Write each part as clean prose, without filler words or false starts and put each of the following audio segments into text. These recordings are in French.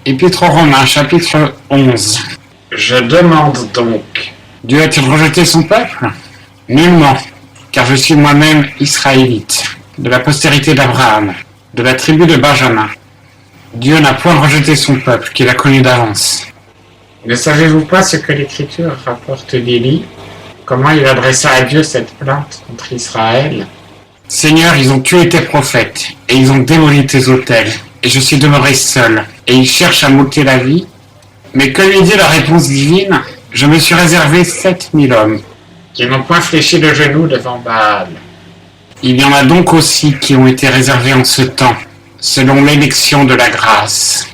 Épître aux Romains, chapitre 11. Je demande donc, Dieu a-t-il rejeté son peuple? Nullement, car je suis moi-même israélite, de la postérité d'Abraham, de la tribu de Benjamin. Dieu n'a point rejeté son peuple, qu'il a connu d'avance. Ne savez-vous pas ce que l'Écriture rapporte d'Élie? Comment il adressa à Dieu cette plainte contre Israël? Seigneur, ils ont tué tes prophètes, et ils ont démoli tes autels, et je suis demeuré seul, et ils cherchent à m'ôter la vie. Mais que lui dit la réponse divine? Je me suis réservé 7000 hommes, qui n'ont point fléchi le genou devant Baal. Il y en a donc aussi qui ont été réservés en ce temps, selon l'élection de la grâce.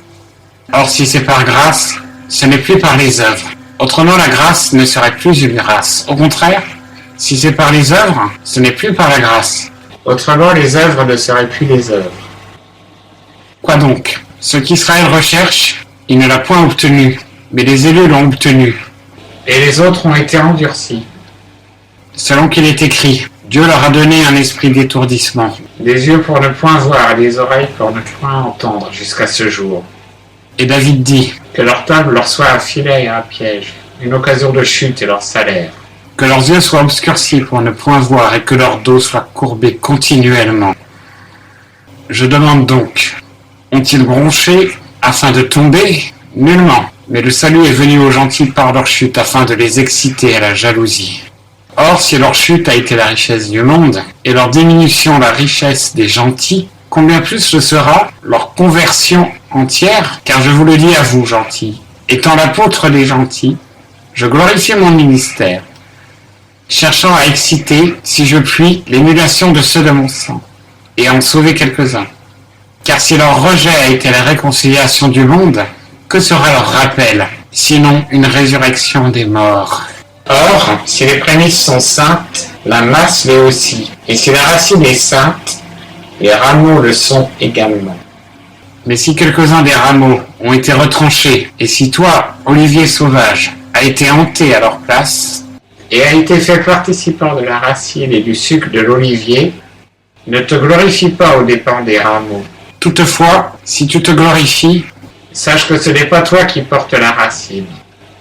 Or, si c'est par grâce, ce n'est plus par les œuvres. Autrement, la grâce ne serait plus une grâce. Au contraire, si c'est par les œuvres, ce n'est plus par la grâce. Autrement, les œuvres ne seraient plus les œuvres. Quoi donc? Ce qu'Israël recherche, il ne l'a point obtenu, mais les élus l'ont obtenu. Et les autres ont été endurcis. Selon qu'il est écrit, Dieu leur a donné un esprit d'étourdissement, des yeux pour ne point voir et des oreilles pour ne point entendre jusqu'à ce jour. Et David dit, que leur table leur soit un filet et un piège, une occasion de chute et leur salaire. Que leurs yeux soient obscurcis pour ne point voir et que leur dos soit courbé continuellement. Je demande donc, ont-ils bronché afin de tomber? Nullement, mais le salut est venu aux gentils par leur chute afin de les exciter à la jalousie. Or, si leur chute a été la richesse du monde, et leur diminution la richesse des gentils, combien plus le sera leur conversion entière? Car je vous le dis à vous, gentils, étant l'apôtre des gentils, je glorifie mon ministère, cherchant à exciter, si je puis, l'émulation de ceux de mon sang, et à en sauver quelques-uns. Car si leur rejet a été la réconciliation du monde, que sera leur rappel, sinon une résurrection des morts? Or, si les prémices sont saintes, la masse l'est aussi, et si la racine est sainte, les rameaux le sont également. Mais si quelques-uns des rameaux ont été retranchés, et si toi, olivier sauvage, as été hanté à leur place, et a été fait participant de la racine et du sucre de l'olivier, ne te glorifie pas aux dépens des rameaux. Toutefois, si tu te glorifies, sache que ce n'est pas toi qui portes la racine,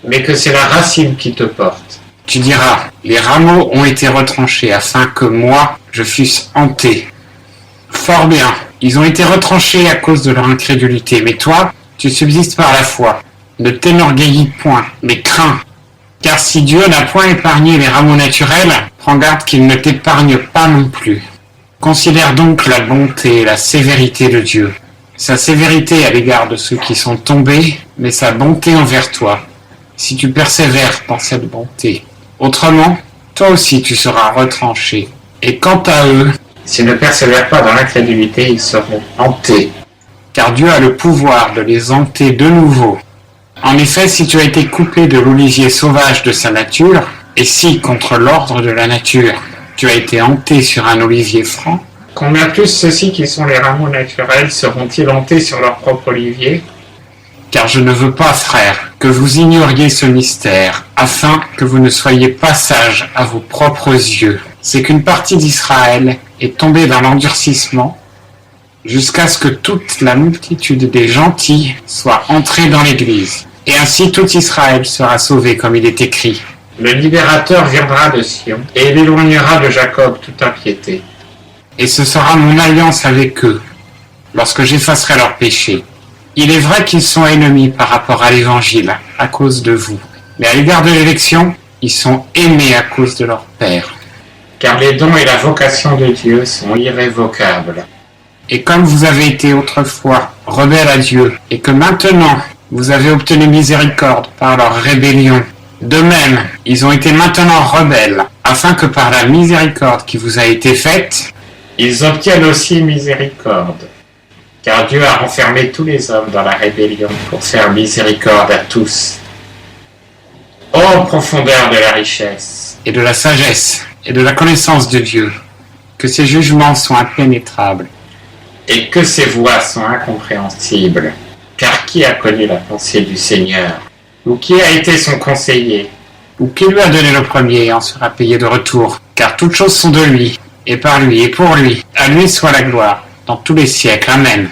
mais que c'est la racine qui te porte. Tu diras, les rameaux ont été retranchés afin que moi, je fusse hanté. Fort bien, ils ont été retranchés à cause de leur incrédulité, mais toi, tu subsistes par la foi. Ne t'énorgueillis point, mais crains. Car si Dieu n'a point épargné les rameaux naturels, prends garde qu'il ne t'épargne pas non plus. Considère donc la bonté et la sévérité de Dieu. Sa sévérité à l'égard de ceux qui sont tombés, mais sa bonté envers toi, si tu persévères dans cette bonté. Autrement, toi aussi tu seras retranché. Et quant à eux, s'ils ne persévèrent pas dans l'incrédulité, ils seront hantés. Car Dieu a le pouvoir de les hanter de nouveau. En effet, si tu as été coupé de l'olivier sauvage de sa nature, et si, contre l'ordre de la nature, tu as été hanté sur un olivier franc, combien plus ceux-ci qui sont les rameaux naturels seront-ils hantés sur leur propre olivier? Car je ne veux pas, frères, que vous ignoriez ce mystère, afin que vous ne soyez pas sages à vos propres yeux. C'est qu'une partie d'Israël est tombée dans l'endurcissement, jusqu'à ce que toute la multitude des gentils soit entrée dans l'Église. Et ainsi tout Israël sera sauvé, comme il est écrit. Le libérateur viendra de Sion, et il éloignera de Jacob toute impiété. Et ce sera mon alliance avec eux, lorsque j'effacerai leurs péchés. Il est vrai qu'ils sont ennemis par rapport à l'Évangile, à cause de vous. Mais à l'égard de l'élection, ils sont aimés à cause de leur Père. Car les dons et la vocation de Dieu sont irrévocables. Et comme vous avez été autrefois rebelles à Dieu, et que maintenant vous avez obtenu miséricorde par leur rébellion, de même, ils ont été maintenant rebelles, afin que par la miséricorde qui vous a été faite, ils obtiennent aussi miséricorde. Car Dieu a renfermé tous les hommes dans la rébellion pour faire miséricorde à tous. Ô profondeur de la richesse, et de la sagesse, et de la connaissance de Dieu, que ses jugements sont impénétrables, et que ses voies sont incompréhensibles. Car qui a connu la pensée du Seigneur? Ou qui a été son conseiller? Ou qui lui a donné le premier et en sera payé de retour? Car toutes choses sont de lui, et par lui, et pour lui. À lui soit la gloire, dans tous les siècles. Amen.